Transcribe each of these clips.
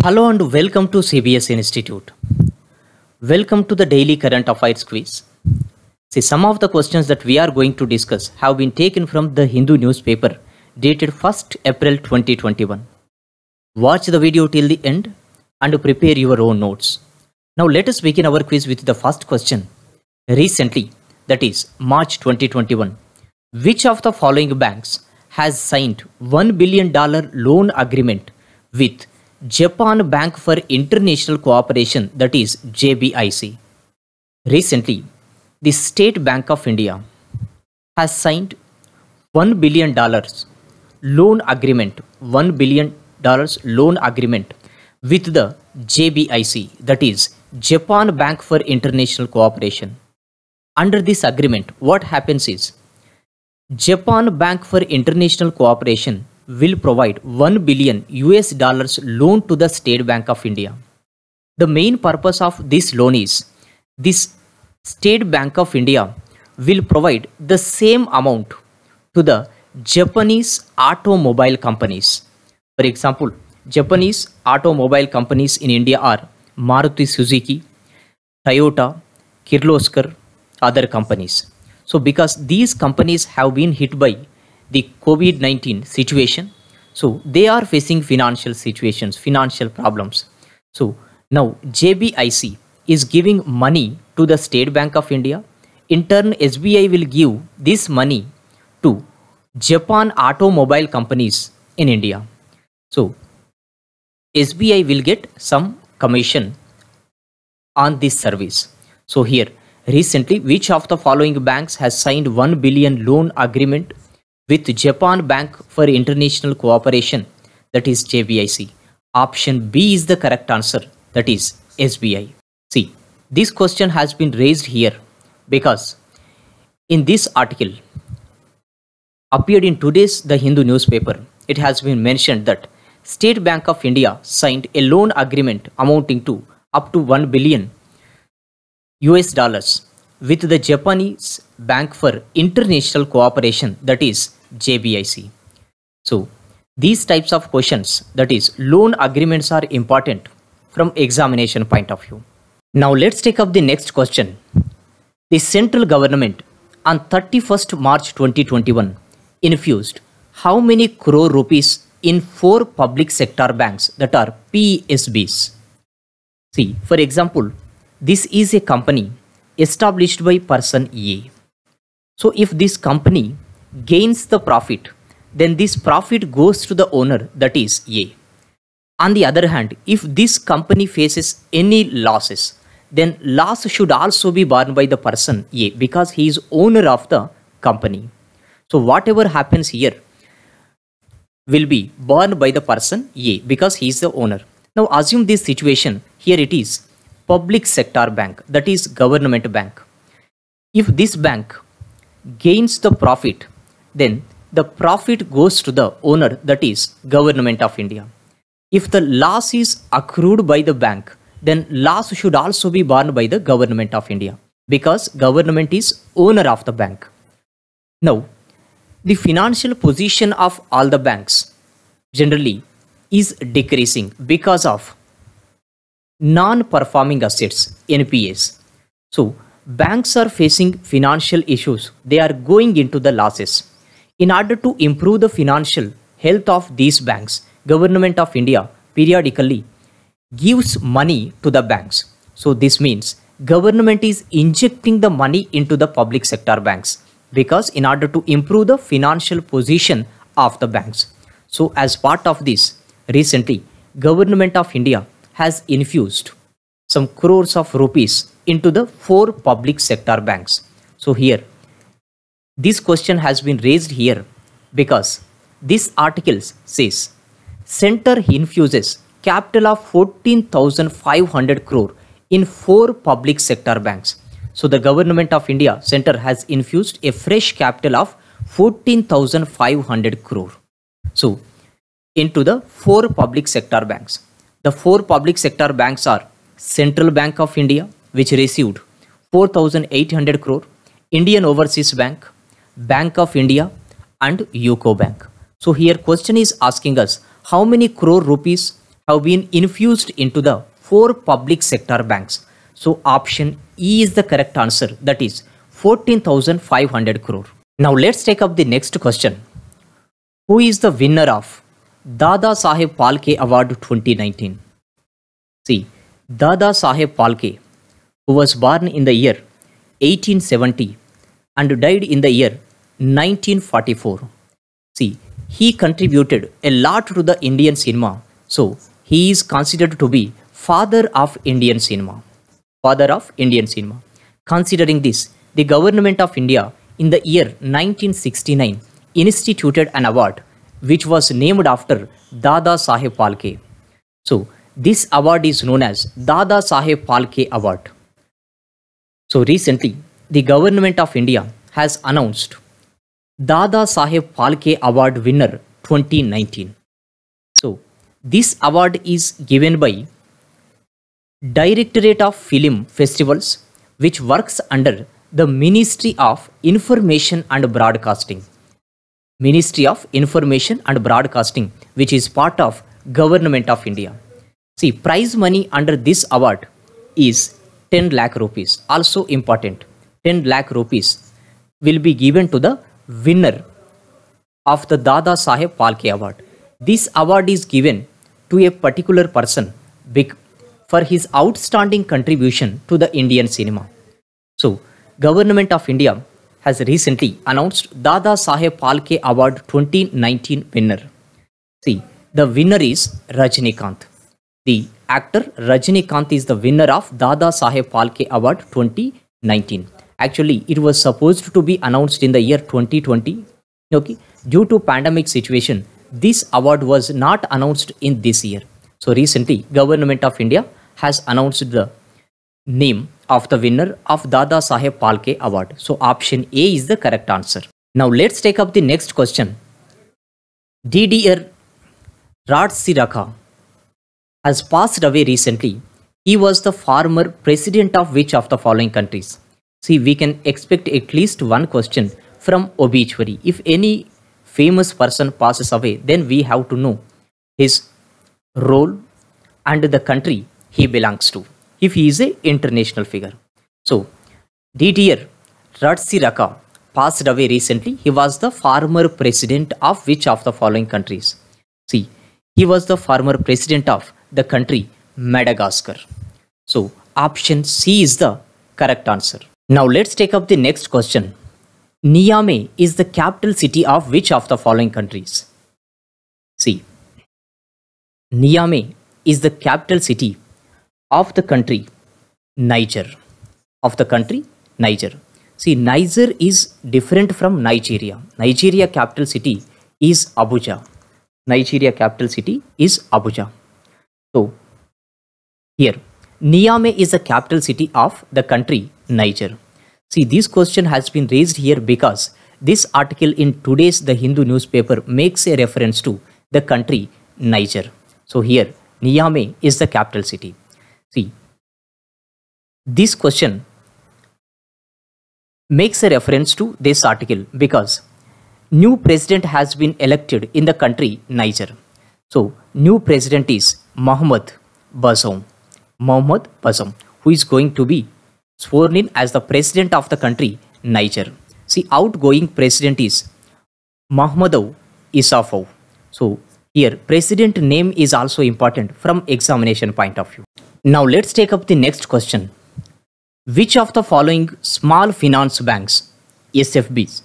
Hello and welcome to CBS Institute. Welcome to the daily current affairs quiz. See, some of the questions that we are going to discuss have been taken from the Hindu newspaper dated 1st April 2021. Watch the video till the end and prepare your own notes. Now let us begin our quiz with the first question. Recently, that is March 2021, which of the following banks has signed $1 billion loan agreement with Japan Bank for International Cooperation, that is JBIC? Recently, the State Bank of India has signed $1 billion loan agreement, $1 billion loan agreement with the JBIC, that is Japan Bank for International Cooperation. Under this agreement, what happens is Japan Bank for International Cooperation will provide $1 billion loan to the State Bank of India. The main purpose of this loan is this State Bank of India will provide the same amount to the Japanese automobile companies. For example, Japanese automobile companies in India are Maruti Suzuki, Toyota, Kirloskar, other companies. So because these companies have been hit by the COVID-19 situation, so they are facing financial situations, financial problems. So now JBIC is giving money to the State Bank of India. In turn, SBI will give this money to Japan automobile companies in India. So SBI will get some commission on this service. So here, recently, which of the following banks has signed $1 billion loan agreement with Japan Bank for International Cooperation, that is JBIC? Option B is the correct answer, that is SBI. See, this question has been raised here because in this article appeared in today's The Hindu newspaper, it has been mentioned that State Bank of India signed a loan agreement amounting to up to $1 billion with the Japanese Bank for International Cooperation, that is JBIC. So these types of questions, that is loan agreements, are important from examination point of view. Now let's take up the next question. The central government on 31st March 2021 infused how many crore rupees in 4 public sector banks, that are PSBs? See, for example, this is a company established by person A. So if this company gains the profit, then this profit goes to the owner, that is A. On the other hand, if this company faces any losses, then loss should also be borne by the person A because he is owner of the company. So whatever happens here will be borne by the person A because he is the owner. Now assume this situation. Here it is public sector bank, that is government bank. If this bank gains the profit, then the profit goes to the owner, that is Government of India. If the loss is accrued by the bank, then loss should also be borne by the Government of India because government is owner of the bank. Now, the financial position of all the banks generally is decreasing because of non-performing assets, NPAs. So banks are facing financial issues. They are going into the losses. In order to improve the financial health of these banks, Government of India periodically gives money to the banks. So this means government is injecting the money into the public sector banks because in order to improve the financial position of the banks. So as part of this, recently Government of India has infused some crores of rupees into the 4 public sector banks. So here, this question has been raised here because this article says center infuses capital of 14,500 crore in 4 public sector banks. So the Government of India center has infused a fresh capital of 14,500 crore. So into the 4 public sector banks. The 4 public sector banks are Central Bank of India, which received 4,800 crore, Indian Overseas Bank, Bank of India, and UCO Bank. So here question is asking us how many crore rupees have been infused into the 4 public sector banks. So option E is the correct answer, that is 14,500 crore. Now let's take up the next question. Who is the winner of Dada Saheb Phalke Award 2019? See, Dada Saheb Phalke, who was born in the year 1870 and died in the year 1944. See, he contributed a lot to the Indian cinema, so he is considered to be father of Indian cinema. Father of Indian cinema. Considering this, the government of India in the year 1969 instituted an award which was named after Dada Saheb Phalke. So, this award is known as Dada Saheb Phalke Award. So, recently, the government of India has announced Dada Saheb Phalke Award winner 2019. So, this award is given by Directorate of Film Festivals, which works under the Ministry of Information and Broadcasting. Ministry of Information and Broadcasting, which is part of Government of India. See, prize money under this award is 10 lakh rupees. Also important, 10 lakh rupees will be given to the winner of the Dada Saheb Phalke Award. This award is given to a particular person for his outstanding contribution to the Indian cinema. So, Government of India has recently announced Dada Saheb Phalke Award 2019 winner. See, the winner is Rajinikanth. The actor Rajinikanth is the winner of Dada Saheb Phalke Award 2019. Actually, it was supposed to be announced in the year 2020. Okay, due to pandemic situation, this award was not announced in this year. So recently, Government of India has announced the name of the winner of Dada Saheb Phalke Award. So option A is the correct answer. Now let's take up the next question. DDR Radsiraka has passed away recently. He was the former president of which of the following countries? See, we can expect at least one question from obituary. If any famous person passes away, then we have to know his role and the country he belongs to, if he is an international figure. So, DDR Radsiraka passed away recently. He was the former president of which of the following countries? See, he was the former president of the country Madagascar. So, option C is the correct answer. Now, let's take up the next question. Niamey is the capital city of which of the following countries? See, Niamey is the capital city of the country Niger. Of the country Niger. See, Niger is different from Nigeria. Nigeria capital city is Abuja. Nigeria capital city is Abuja. So, here, Niamey is the capital city of the country Niger. See, this question has been raised here because this article in today's The Hindu newspaper makes a reference to the country Niger. So here, Niamey is the capital city. See, this question makes a reference to this article because new president has been elected in the country Niger. So, new president is Mohamed Bazoum. Mohamed Bazoum, who is going to be sworn in as the president of the country Niger. See, outgoing president is Mahamadou Issoufou. So, here president name is also important from examination point of view. Now, let's take up the next question. Which of the following small finance banks, SFBs,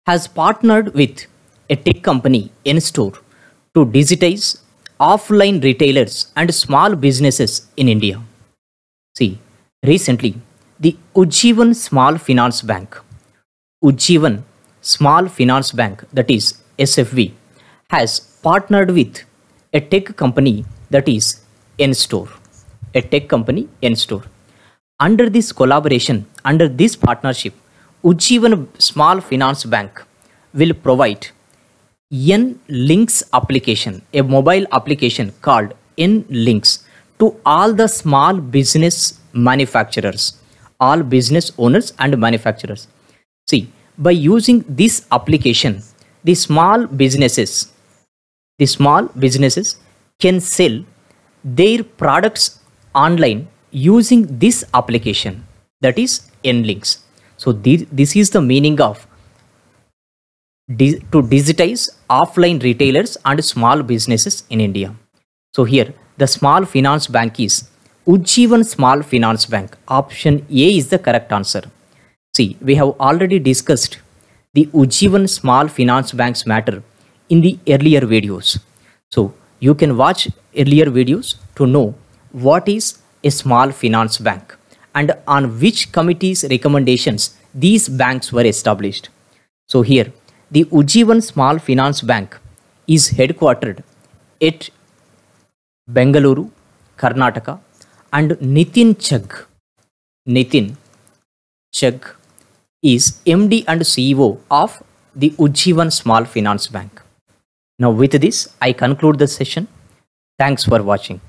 has partnered with a tech company N-Store to digitize offline retailers and small businesses in India? See, recently, the Ujjivan Small Finance Bank, Ujjivan Small Finance Bank, that is SFB, has partnered with a tech company that is N-Store. A tech company N-Store. Under this collaboration, under this partnership, Ujjivan Small Finance Bank will provide N-Links application, a mobile application called N-Links, to all the small business manufacturers, all business owners and manufacturers. See, by using this application, the small businesses can sell their products online using this application, that is NLinks. So this is the meaning of to digitize offline retailers and small businesses in India. So here the small finance bank is Ujjivan Small Finance Bank. Option A is the correct answer. See, we have already discussed the Ujjivan Small Finance Bank's matter in the earlier videos. So you can watch earlier videos to know what is a small finance bank and on which committee's recommendations these banks were established. So here the Ujjivan Small Finance Bank is headquartered at Bengaluru, Karnataka, and Nitin Chugg is MD and CEO of the Ujjivan Small Finance Bank. Now with this, I conclude the session. Thanks for watching.